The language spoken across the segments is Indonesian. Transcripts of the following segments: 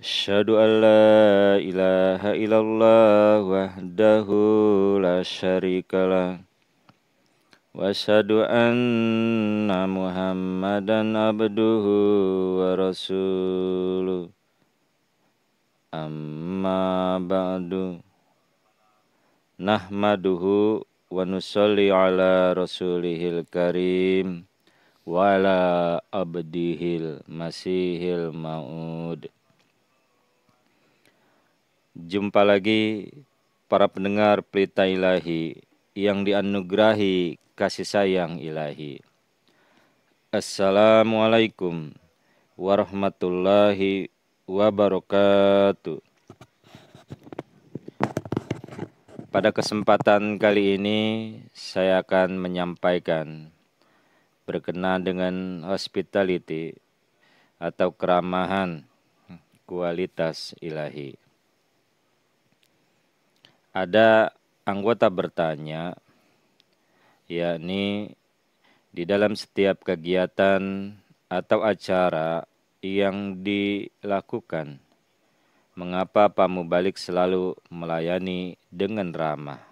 Asyhadu an la ilaha illallah wahdahu la syarikalah wa asyhadu anna Muhammadan abduhu wa rasuluh. Amma ba'du. Nahmaduhu wa nusalli ala rasulihil karim wa ala abdihil masihil ma'ud. Jumpa lagi para pendengar Pelita Ilahi yang dianugerahi kasih sayang ilahi. Assalamualaikum warahmatullahi wabarakatuh. Pada kesempatan kali ini saya akan menyampaikan berkenaan dengan hospitality atau keramahan kualitas ilahi. Ada anggota bertanya, yakni di dalam setiap kegiatan atau acara yang dilakukan, mengapa Pak Mubalik selalu melayani dengan ramah?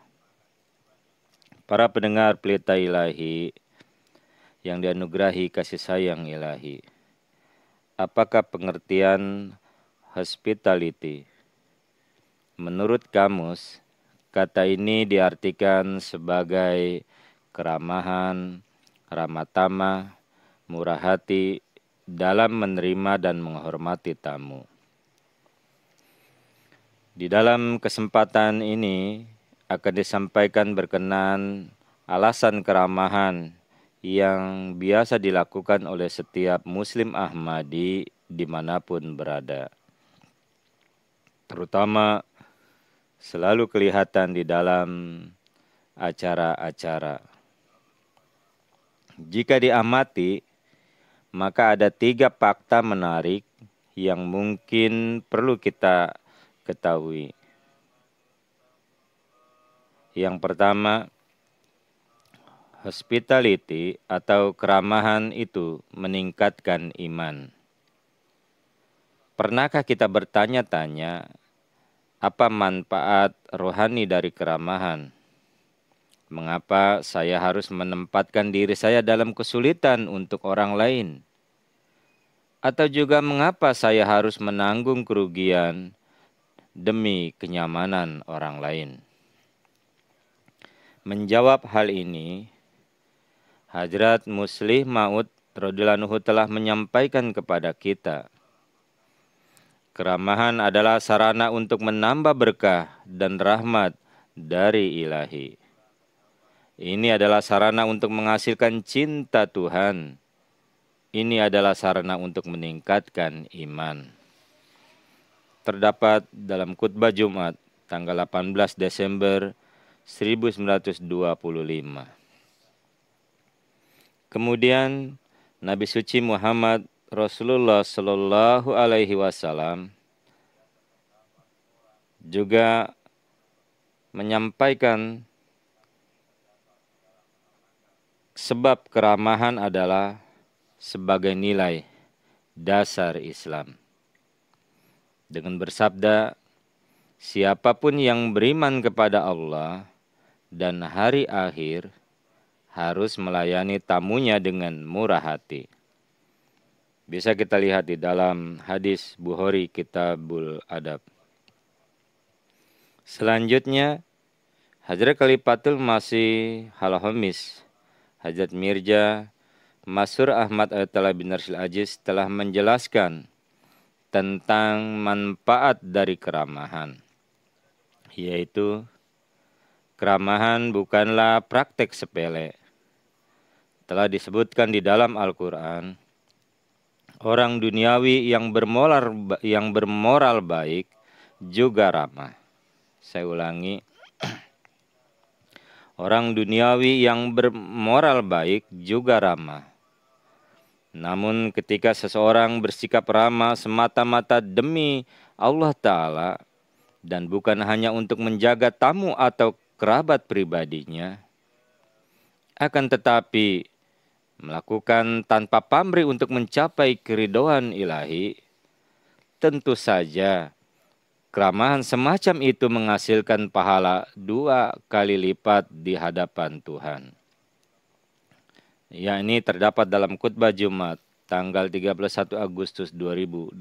Para pendengar Pelita Ilahi yang dianugerahi kasih sayang ilahi, apakah pengertian hospitality? Menurut kamus, kata ini diartikan sebagai keramahan, ramah tamah, murah hati dalam menerima dan menghormati tamu. Di dalam kesempatan ini akan disampaikan berkenaan alasan keramahan yang biasa dilakukan oleh setiap Muslim Ahmadi dimanapun berada. Terutama selalu kelihatan di dalam acara-acara. Jika diamati, maka ada 3 fakta menarik yang mungkin perlu kita ketahui. Yang pertama, hospitality atau keramahan itu meningkatkan iman. Pernahkah kita bertanya-tanya, apa manfaat rohani dari keramahan? Mengapa saya harus menempatkan diri saya dalam kesulitan untuk orang lain? Atau juga mengapa saya harus menanggung kerugian demi kenyamanan orang lain? Menjawab hal ini, Hadrat Muslih Maud radhiyallahu anhu telah menyampaikan kepada kita, keramahan adalah sarana untuk menambah berkah dan rahmat dari ilahi. Ini adalah sarana untuk menghasilkan cinta Tuhan. Ini adalah sarana untuk meningkatkan iman. Terdapat dalam khutbah Jumat tanggal 18 Desember 1925. Kemudian Nabi suci Muhammad Rasulullah Shallallahu Alaihi Wasallam juga menyampaikan sebab keramahan adalah sebagai nilai dasar Islam. Dengan bersabda, siapapun yang beriman kepada Allah dan hari akhir harus melayani tamunya dengan murah hati. Bisa kita lihat di dalam hadis Bukhari Kitabul Adab. Selanjutnya, Hadrat Khalifatul Masih Al-Khamis Hadrat Mirza Masur Ahmad Ayatollah bin Arsyil Aziz telah menjelaskan tentang manfaat dari keramahan, yaitu keramahan bukanlah praktek sepele. Telah disebutkan di dalam Al-Quran, orang duniawi yang bermoral baik juga ramah. Saya ulangi, orang duniawi yang bermoral baik juga ramah. Namun ketika seseorang bersikap ramah semata-mata demi Allah Ta'ala dan bukan hanya untuk menjaga tamu atau kerabat pribadinya, akan tetapi melakukan tanpa pamrih untuk mencapai keridhaan ilahi, tentu saja keramahan semacam itu menghasilkan pahala 2 kali lipat di hadapan Tuhan. Yakni terdapat dalam khutbah Jumat tanggal 31 Agustus 2021.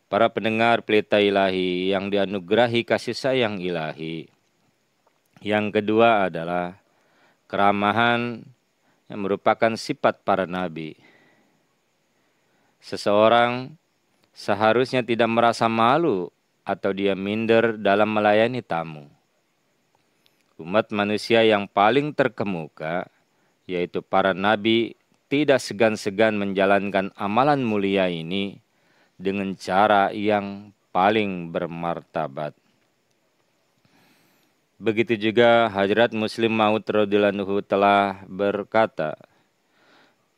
Para pendengar Pelita Ilahi yang dianugerahi kasih sayang ilahi. Yang kedua adalah keramahan yang merupakan sifat para nabi. Seseorang seharusnya tidak merasa malu atau dia minder dalam melayani tamu. Umat manusia yang paling terkemuka, yaitu para nabi, tidak segan-segan menjalankan amalan mulia ini dengan cara yang paling bermartabat. Begitu juga Hadrat Muslim Maud radhiyallahu anhu telah berkata,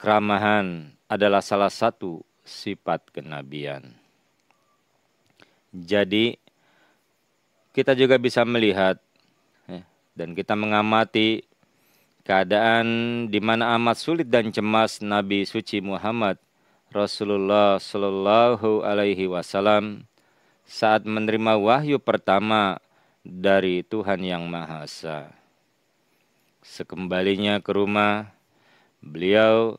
keramahan adalah salah satu sifat kenabian. Jadi kita juga bisa melihat dan kita mengamati keadaan di mana amat sulit dan cemas Nabi suci Muhammad Rasulullah Shallallahu Alaihi Wasallam saat menerima wahyu pertama dari Tuhan Yang Maha Esa. Sekembalinya ke rumah, beliau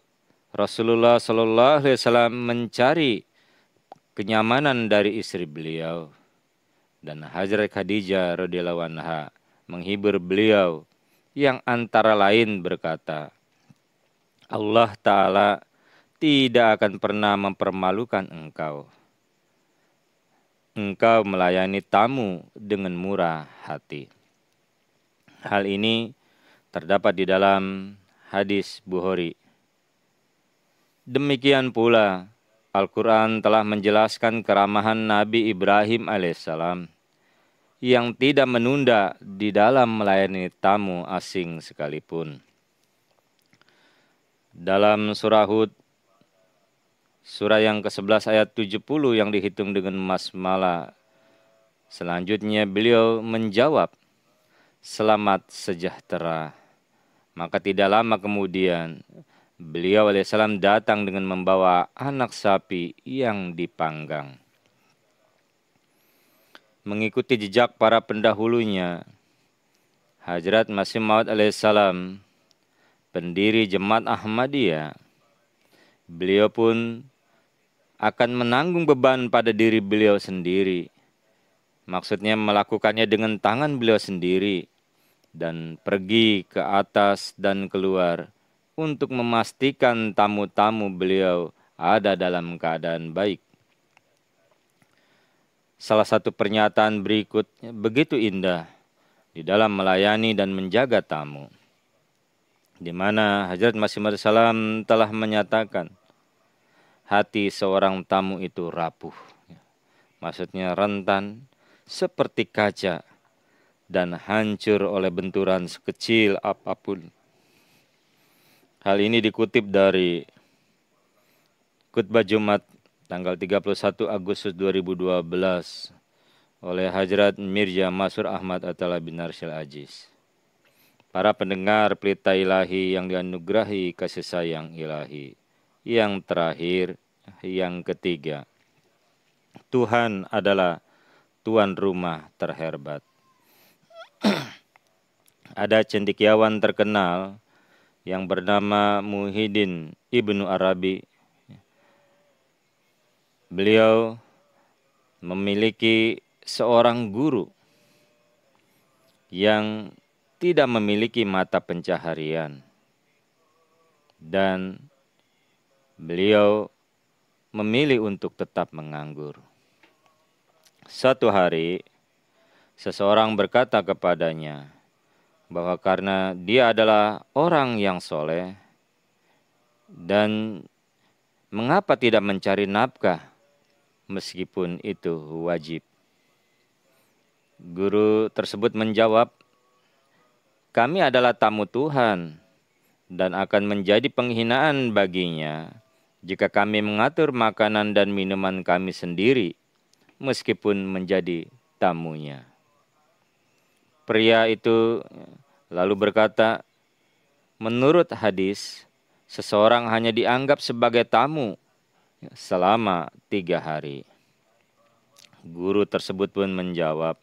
Rasulullah Shallallahu Alaihi Wasallam mencari kenyamanan dari istri beliau, dan Hazrat Khadijah radhiyallahu anha menghibur beliau yang antara lain berkata, Allah Ta'ala tidak akan pernah mempermalukan engkau. Engkau melayani tamu dengan murah hati. Hal ini terdapat di dalam hadis Bukhari. Demikian pula Al-Quran telah menjelaskan keramahan Nabi Ibrahim alaihissalam yang tidak menunda di dalam melayani tamu asing sekalipun. Dalam surah Hud, surah yang ke-11 ayat 70 yang dihitung dengan basmalah. Selanjutnya beliau menjawab, selamat sejahtera. Maka tidak lama kemudian, beliau alaihissalam datang dengan membawa anak sapi yang dipanggang. Mengikuti jejak para pendahulunya, Hadrat Masih Maud alaihissalam, pendiri Jemaat Ahmadiyah, beliau pun akan menanggung beban pada diri beliau sendiri. Maksudnya melakukannya dengan tangan beliau sendiri dan pergi ke atas dan keluar untuk memastikan tamu-tamu beliau ada dalam keadaan baik. Salah satu pernyataan berikutnya begitu indah di dalam melayani dan menjaga tamu, di mana Hazrat Masih Maud salam telah menyatakan, hati seorang tamu itu rapuh, maksudnya rentan seperti kaca dan hancur oleh benturan sekecil apapun. Hal ini dikutip dari khutbah Jumat tanggal 31 Agustus 2012 oleh Hadrat Mirza Masur Ahmad Atala bin Arsyil Aziz. Para pendengar Pelita Ilahi yang dianugerahi kasih sayang ilahi. Yang terakhir, yang ketiga, Tuhan adalah tuan rumah terhebat. Ada cendekiawan terkenal yang bernama Muhyiddin Ibnu Arabi. Beliau memiliki seorang guru yang tidak memiliki mata pencaharian, dan beliau memilih untuk tetap menganggur. Suatu hari, seseorang berkata kepadanya bahwa karena dia adalah orang yang soleh dan mengapa tidak mencari nafkah meskipun itu wajib. Guru tersebut menjawab, kami adalah tamu Tuhan dan akan menjadi penghinaan baginya jika kami mengatur makanan dan minuman kami sendiri meskipun menjadi tamunya. Pria itu lalu berkata, menurut hadis, seseorang hanya dianggap sebagai tamu selama 3 hari. Guru tersebut pun menjawab,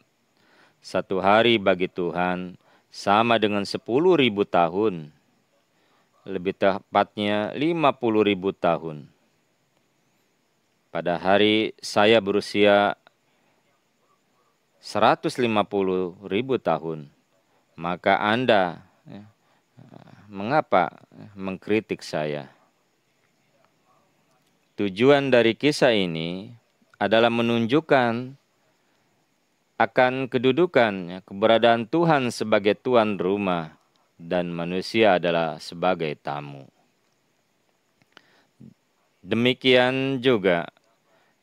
1 hari bagi Tuhan sama dengan 10.000 tahun. Lebih tepatnya 50.000 tahun. Pada hari saya berusia 150.000 tahun. Maka Anda mengapa mengkritik saya? Tujuan dari kisah ini adalah menunjukkan akan kedudukan, keberadaan Tuhan sebagai tuan rumah dan manusia adalah sebagai tamu. Demikian juga,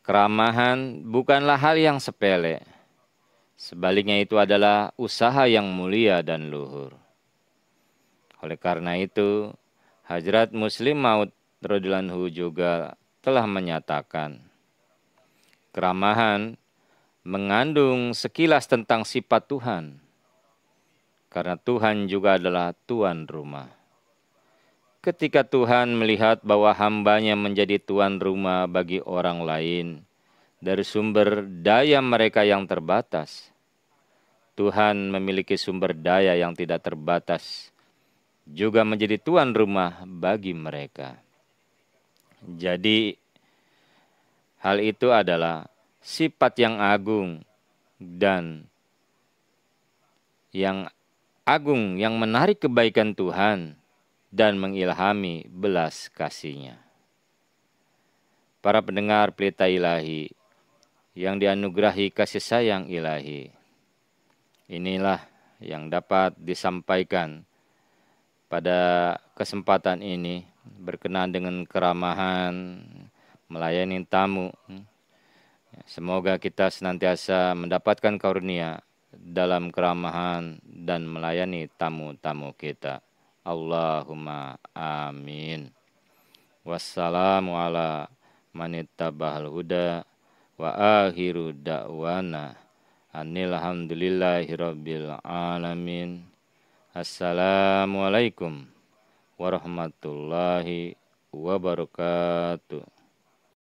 keramahan bukanlah hal yang sepele. Sebaliknya itu adalah usaha yang mulia dan luhur. Oleh karena itu, Hadrat Muslim Maud radhiyallahu anhu juga telah menyatakan, keramahan mengandung sekilas tentang sifat Tuhan, karena Tuhan juga adalah tuan rumah. Ketika Tuhan melihat bahwa hambanya menjadi tuan rumah bagi orang lain dari sumber daya mereka yang terbatas, Tuhan memiliki sumber daya yang tidak terbatas, juga menjadi tuan rumah bagi mereka. Jadi, hal itu adalah sifat yang agung dan yang agung yang menarik kebaikan Tuhan dan mengilhami belas kasih-Nya. Para pendengar Pelita Ilahi yang dianugerahi kasih sayang ilahi, inilah yang dapat disampaikan pada kesempatan ini berkenaan dengan keramahan, melayani tamu. Semoga kita senantiasa mendapatkan karunia dalam keramahan dan melayani tamu-tamu kita. Allahumma amin. Wassalamu ala manittaba'al huda wa akhiru da'wana anilhamdulillahi rabbil alamin. Assalamualaikum warahmatullahi wabarakatuh.